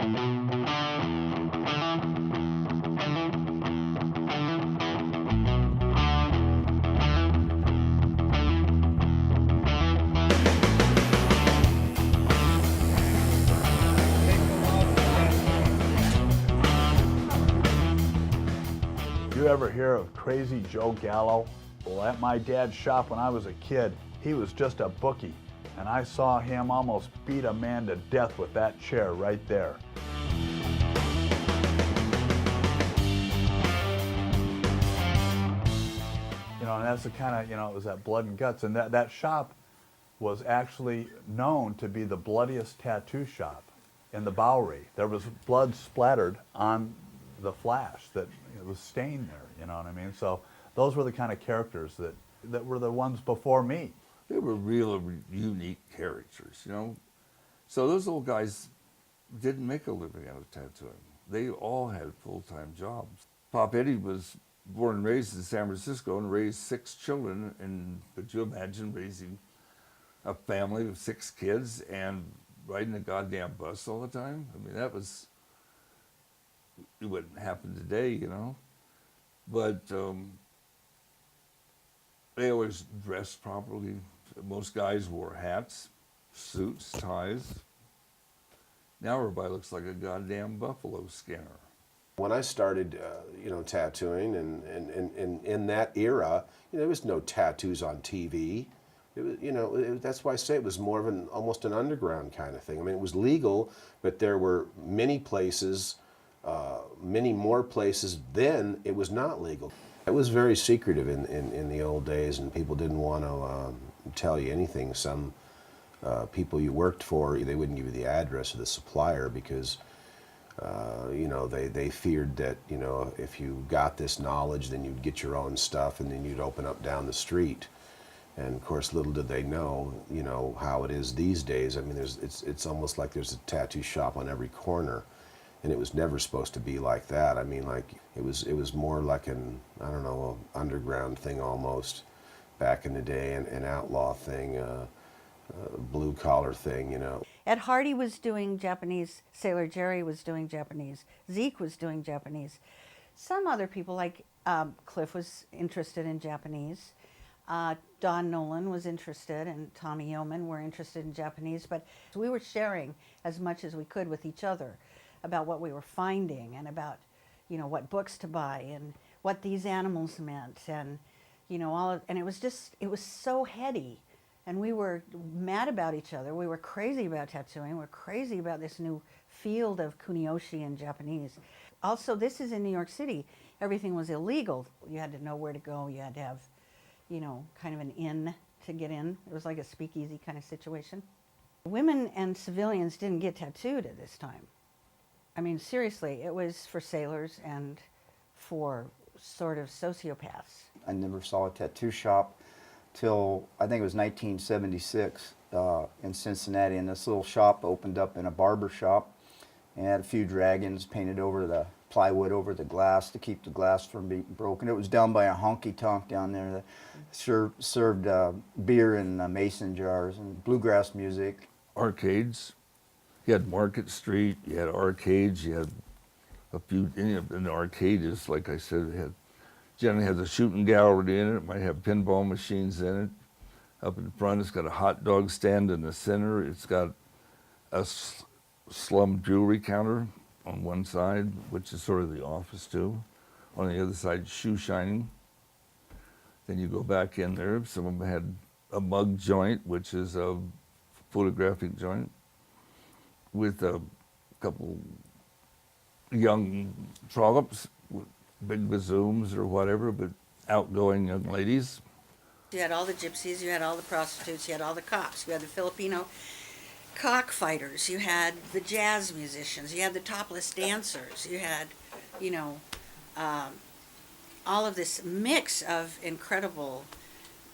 You ever hear of Crazy Joe Gallo? Well, at my dad's shop when I was a kid, he was just a bookie, and I saw him almost beat a man to death with that chair right there. You know, and that's the kind of, it was that blood and guts, and that shop was actually known to be the bloodiest tattoo shop in the Bowery. There was blood splattered on the flash that it was stained there, you know what I mean? So those were the kind of characters that were the ones before me. They were real unique characters, you know? So those old guys didn't make a living out of tattooing. They all had full-time jobs. Pop Eddie was born and raised in San Francisco and raised 6 children, and could you imagine raising a family of 6 kids and riding a goddamn bus all the time? I mean, it wouldn't happen today, you know? But they always dressed properly. Most guys wore hats, suits, ties. Now everybody looks like a goddamn buffalo skinner. When I started, tattooing, and in that era, there was no tattoos on TV. It was, that's why I say it was more of almost an underground kind of thing. I mean, it was legal, but there were many places, many more places then it was not legal. It was very secretive in the old days, and people didn't want to tell you anything. Some people you worked for, they wouldn't give you the address of the supplier because they feared that, if you got this knowledge, then you'd get your own stuff and then you'd open up down the street. And of course, little did they know, how it is these days. I mean, it's almost like there's a tattoo shop on every corner, and it was never supposed to be like that. I mean, like it was more like an underground thing almost back in the day, an outlaw thing, blue collar thing, Ed Hardy was doing Japanese, Sailor Jerry was doing Japanese, Zeke was doing Japanese. Some other people, like Cliff was interested in Japanese. Don Nolan was interested, and Tommy Yeoman were interested in Japanese, but we were sharing as much as we could with each other about what we were finding and about, what books to buy and what these animals meant, and, and it was so heady. And we were mad about each other. We were crazy about tattooing. We were crazy about this new field of kunioshi in Japanese. Also, this is in New York City. Everything was illegal. You had to know where to go. You had to have, kind of an inn to get in. It was like a speakeasy kind of situation. Women and civilians didn't get tattooed at this time. I mean, seriously, it was for sailors and for sort of sociopaths. I never saw a tattoo shop till I think it was 1976 in Cincinnati, and this little shop opened up in a barber shop and had a few dragons painted over the plywood over the glass to keep the glass from being broken. It was down by a honky-tonk down there that served beer in mason jars and bluegrass music. Arcades. You had Market Street, you had arcades, you had a few, and the arcade is, like I said, generally has a shooting gallery in it. It might have pinball machines in it. Up in front, it's got a hot dog stand in the center. It's got a slum jewelry counter on one side, which is sort of the office too. On the other side, shoe shining. Then you go back in there. Some of them had a mug joint, which is a photographic joint, with a couple young trollops, big bazooms or whatever, but outgoing young ladies. You had all the gypsies, you had all the prostitutes, you had all the cops, you had the Filipino cockfighters, you had the jazz musicians, you had the topless dancers, you had, all of this mix of incredible,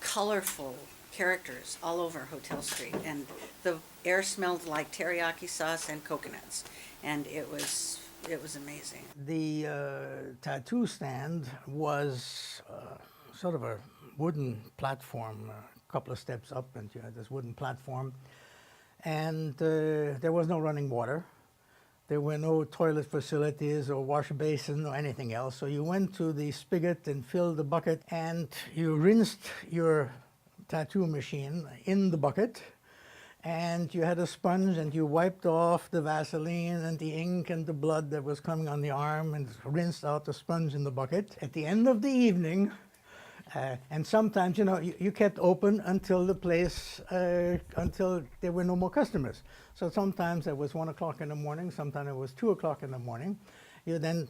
colorful characters all over Hotel Street. And the air smelled like teriyaki sauce and coconuts, and it was amazing. The tattoo stand was sort of a wooden platform, a couple of steps up, and you had this wooden platform. And there was no running water. There were no toilet facilities or wash basin or anything else. So you went to the spigot and filled the bucket, and you rinsed your tattoo machine in the bucket, and you had a sponge and you wiped off the Vaseline and the ink and the blood that was coming on the arm and rinsed out the sponge in the bucket. At the end of the evening, and sometimes, you know, you kept open until the place, until there were no more customers. So sometimes it was 1 o'clock in the morning, sometimes it was 2 o'clock in the morning. You then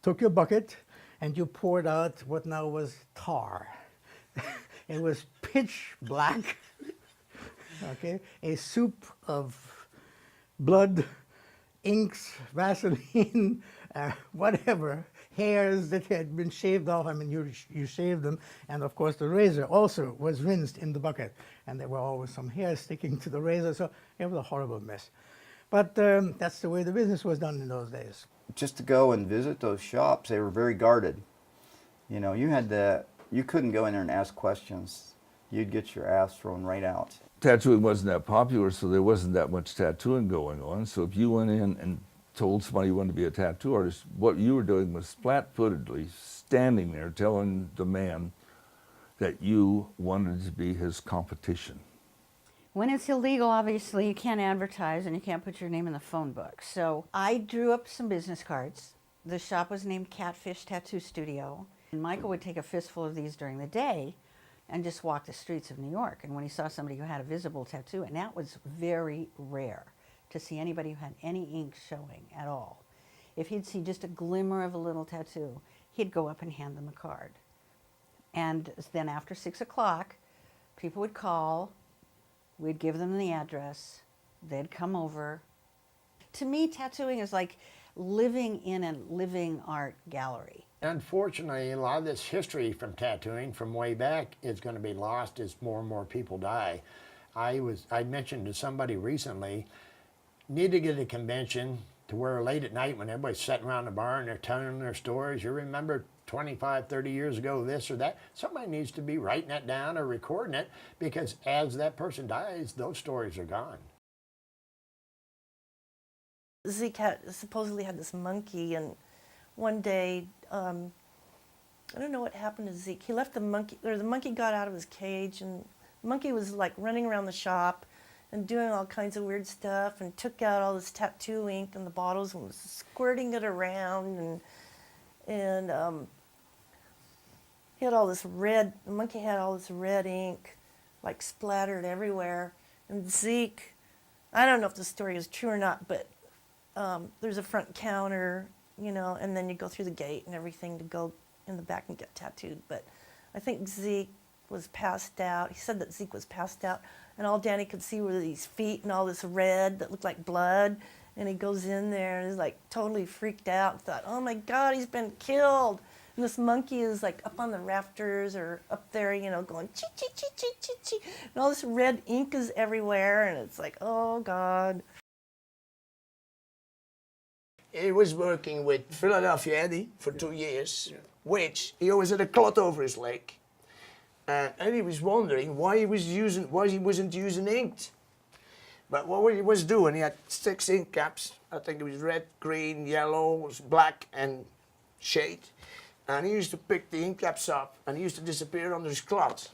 took your bucket and you poured out what now was tar. It was pitch black, okay? A soup of blood, inks, Vaseline, whatever, hairs that had been shaved off. I mean, you shaved them, and of course the razor also was rinsed in the bucket, and there were always some hairs sticking to the razor, so it was a horrible mess. But that's the way the business was done in those days. Just to go and visit those shops, they were very guarded. You know, you couldn't go in there and ask questions. You'd get your ass thrown right out. Tattooing wasn't that popular, so there wasn't that much tattooing going on. So if you went in and told somebody you wanted to be a tattoo artist, what you were doing was flat-footedly standing there telling the man that you wanted to be his competition. When it's illegal, obviously, you can't advertise and you can't put your name in the phone book. So I drew up some business cards. The shop was named Catfish Tattoo Studio. And Michael would take a fistful of these during the day and just walk the streets of New York. And when he saw somebody who had a visible tattoo, and that was very rare to see anybody who had any ink showing at all. If he'd see just a glimmer of a little tattoo, he'd go up and hand them a card. And then after 6 o'clock, people would call, we'd give them the address, they'd come over. To me, tattooing is like living in a living art gallery. Unfortunately, a lot of this history from tattooing from way back is going to be lost as more and more people die. I mentioned to somebody recently, need to get a convention to where late at night when everybody's sitting around the bar and they're telling their stories, you remember 25, 30 years ago this or that, somebody needs to be writing that down or recording it, because as that person dies, those stories are gone. Zeke supposedly had this monkey, and one day, I don't know what happened to Zeke. He left the monkey, or the monkey got out of his cage, and the monkey was like running around the shop and doing all kinds of weird stuff, and took out all this tattoo ink in the bottles and was squirting it around, and he had all this red, the monkey had all this red ink like splattered everywhere. And Zeke, I don't know if the story is true or not, but there's a front counter, you know, and then you go through the gate and everything to go in the back and get tattooed. But I think Zeke was passed out. He said that Zeke was passed out, and all Danny could see were these feet and all this red that looked like blood. And he goes in there and is like totally freaked out and thought, oh my God, he's been killed. And this monkey is like up on the rafters or up there, you know, going chee chee chee chee chee chee. And all this red ink is everywhere, and it's like, oh God. He was working with Philadelphia Eddie for 2 years, which he always had a clot over his leg. And he was wondering why he wasn't using ink. But what he was doing, he had 6 ink caps. I think it was red, green, yellow, black, and shade. And he used to pick the ink caps up, and he used to disappear under his cloth.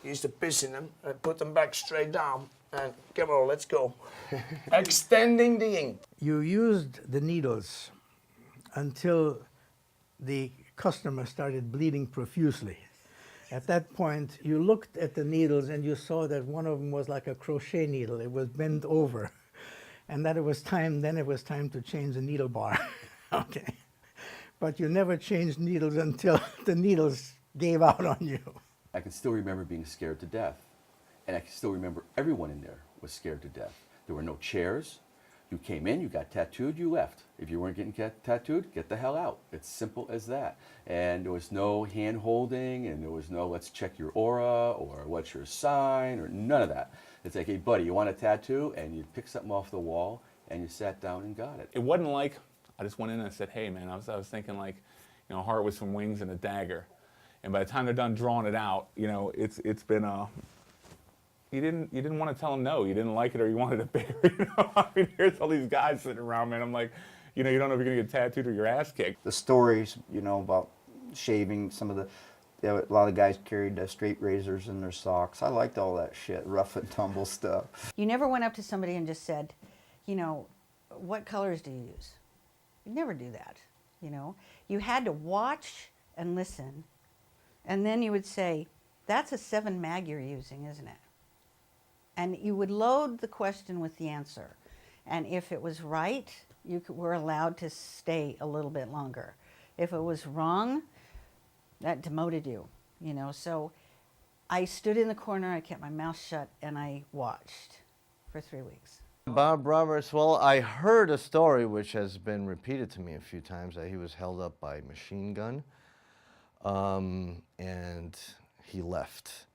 He used to piss in them and put them back straight down. And come on, let's go. Extending the ink. You used the needles until the customer started bleeding profusely. At that point, you looked at the needles and you saw that one of them was like a crochet needle. It was bent over. And that it was time to change the needle bar. Okay. But you never changed needles until the needles gave out on you. I can still remember being scared to death. And I can still remember everyone in there was scared to death. There were no chairs. You came in, you got tattooed, you left. If you weren't getting tattooed, get the hell out. It's simple as that. And there was no hand holding, and there was no let's check your aura or what's your sign or none of that. It's like, hey buddy, you want a tattoo? And you pick something off the wall and you sat down and got it. It wasn't like I just went in and I said, hey man, I was thinking like, you know, heart with some wings and a dagger. And by the time they're done drawing it out, you know, it's been you didn't want to tell them no. You didn't like it or you wanted it bigger. You know, I mean, here's all these guys sitting around, man. I'm like, you know, you don't know if you're gonna get tattooed or your ass kicked. The stories, you know, about shaving, some of the, a lot of guys carried straight razors in their socks. I liked all that shit, rough and tumble stuff. You never went up to somebody and just said, you know, what colors do you use? You never do that, you know. You had to watch and listen, and then you would say, that's a 7 mag you're using, isn't it? And you would load the question with the answer. And if it was right, were allowed to stay a little bit longer. If it was wrong, that demoted you, you know. So I stood in the corner, I kept my mouth shut, and I watched for 3 weeks. Bob Roberts, well, I heard a story which has been repeated to me a few times, that he was held up by a machine gun, and he left.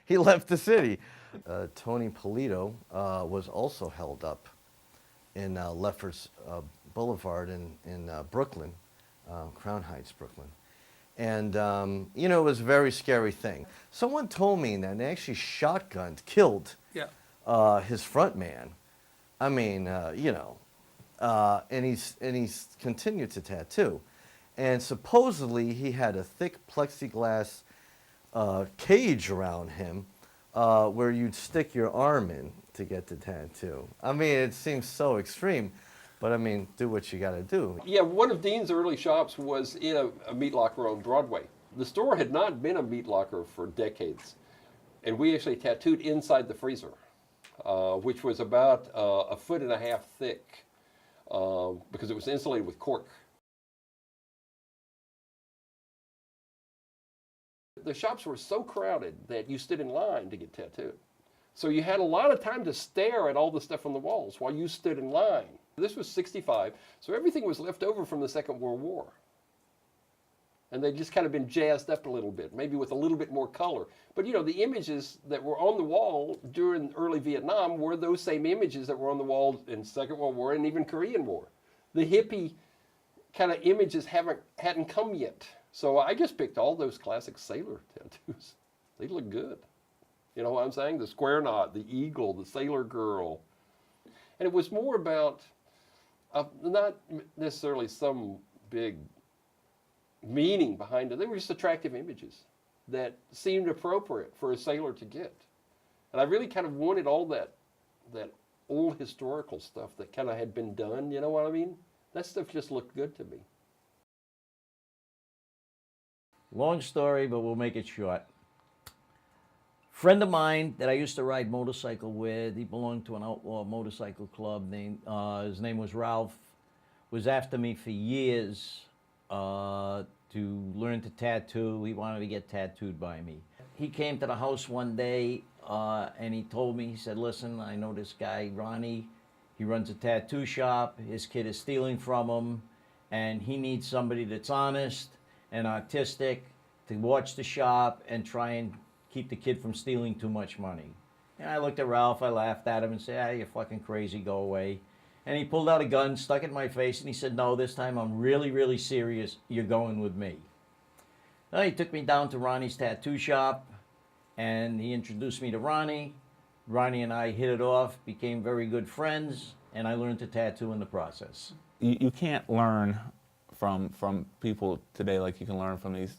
He left the city. Tony Polito was also held up in Lefferts Boulevard in Brooklyn, Crown Heights, Brooklyn. And, you know, it was a very scary thing. Someone told me that they actually shotgunned, killed his front man. I mean, you know, and he's continued to tattoo. And supposedly he had a thick plexiglass cage around him where you'd stick your arm in to get the tattoo. I mean, it seems so extreme, but I mean, do what you got to do. Yeah, one of Dean's early shops was in a meat locker on Broadway. The store had not been a meat locker for decades, and we actually tattooed inside the freezer, which was about 1.5 feet thick because it was insulated with cork. The shops were so crowded that you stood in line to get tattooed. So you had a lot of time to stare at all the stuff on the walls while you stood in line. This was 65, so everything was left over from the Second World War. And they'd just kind of been jazzed up a little bit, maybe with a little bit more color. But you know, the images that were on the wall during early Vietnam were those same images that were on the walls in Second World War and even Korean War. The hippie kind of images hadn't come yet. So I just picked all those classic sailor tattoos. They look good. You know what I'm saying? The square knot, the eagle, the sailor girl. And it was more about not necessarily some big meaning behind it. They were just attractive images that seemed appropriate for a sailor to get. And I really kind of wanted all that old historical stuff that kind of had been done, you know what I mean? That stuff just looked good to me. Long story, but we'll make it short. Friend of mine that I used to ride motorcycle with, he belonged to an outlaw motorcycle club. His name was Ralph, was after me for years to learn to tattoo. He wanted to get tattooed by me. He came to the house one day and he told me, he said, listen, I know this guy, Ronnie. He runs a tattoo shop. His kid is stealing from him and he needs somebody that's honest and artistic to watch the shop and try and keep the kid from stealing too much money. And I looked at Ralph, I laughed at him and said, ah, you're fucking crazy, go away. And he pulled out a gun, stuck it in my face, and he said, no, this time I'm really, really serious, you're going with me. Well, he took me down to Ronnie's tattoo shop, and he introduced me to Ronnie. Ronnie and I hit it off, became very good friends, and I learned to tattoo in the process. You can't learn from people today like you can learn from these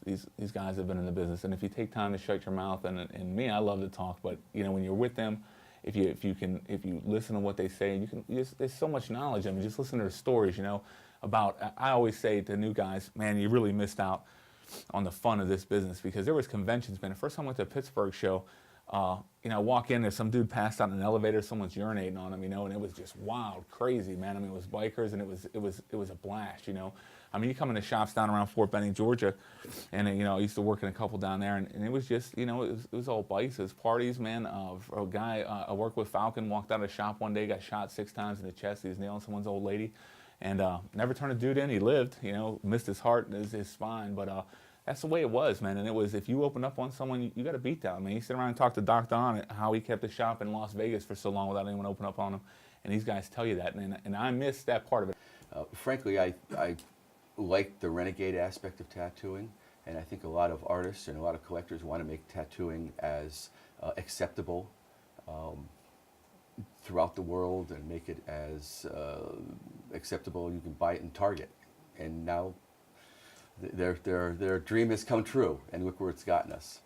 guys that have been in the business. And if you take time to shut your mouth, and me, I love to talk, but you know, when you're with them, if you listen to what they say, there's so much knowledge. I mean, just listen to their stories, you know, about, I always say to new guys, man, you really missed out on the fun of this business, because there was conventions, man. The first time I went to a Pittsburgh show, you know, I walk in, there's some dude passed out in an elevator, someone's urinating on him, you know, and it was just wild, crazy, man. I mean, it was bikers, and it was a blast, you know. I mean, you come into shops down around Fort Benning, Georgia, and you know, I used to work in a couple down there, and it was just, you know, it was all bikes, it was parties, man. A guy I worked with, Falcon, walked out of the shop one day, got shot 6 times in the chest. He was nailing someone's old lady, and never turned a dude in. He lived, you know, missed his heart and his spine, but that's the way it was, man. And it was, if you open up on someone, you got a beat down. I mean, you sit around and talk to Doc Don how he kept the shop in Las Vegas for so long without anyone open up on him, and these guys tell you that, and I miss that part of it. Frankly, I like the renegade aspect of tattooing. And I think a lot of artists and a lot of collectors want to make tattooing as acceptable throughout the world and make it as acceptable. You can buy it in Target. And now their dream has come true, and look where it's gotten us.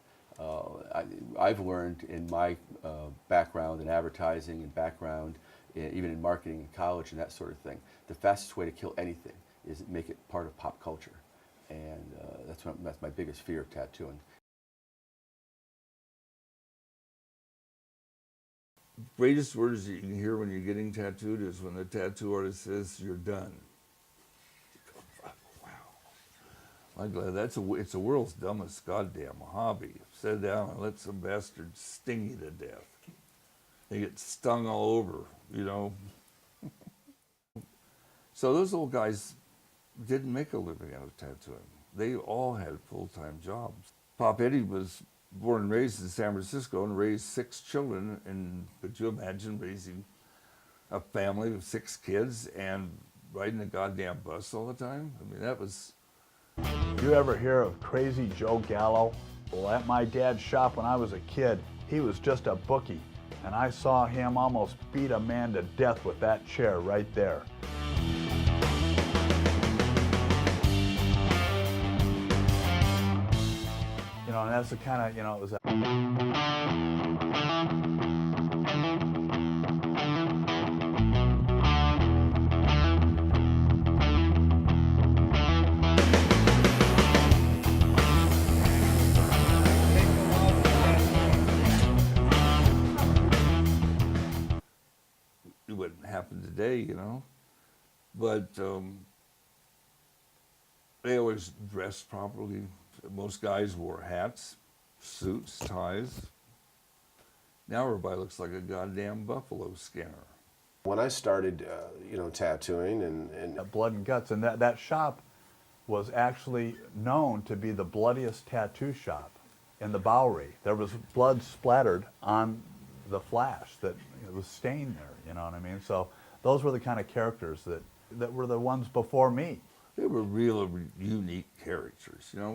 I've learned in my background in advertising and background, even in marketing in college and that sort of thing, the fastest way to kill anything is make it part of pop culture. And that's my biggest fear of tattooing. Greatest words that you can hear when you're getting tattooed is when the tattoo artist says, "You're done." Wow. I'm glad it's the world's dumbest goddamn hobby. Sit down and let some bastard sting you to death. They get stung all over, you know. So those old guys didn't make a living out of tattooing. They all had full-time jobs. Pop Eddie was born and raised in San Francisco and raised 6 children. And could you imagine raising a family of 6 kids and riding a goddamn bus all the time? I mean, that was... You ever hear of Crazy Joe Gallo? Well, at my dad's shop when I was a kid, he was just a bookie. And I saw him almost beat a man to death with that chair right there. You know, and that's the kind of, you know, it was a... It wouldn't happen today, you know. But they always dressed properly. Most guys wore hats, suits, ties. Now everybody looks like a goddamn buffalo skinner. When I started, you know, tattooing and Blood and Guts, and that shop was actually known to be the bloodiest tattoo shop in the Bowery. There was blood splattered on the flash that it was stained there, you know what I mean? So those were the kind of characters that were the ones before me. They were real unique characters, you know.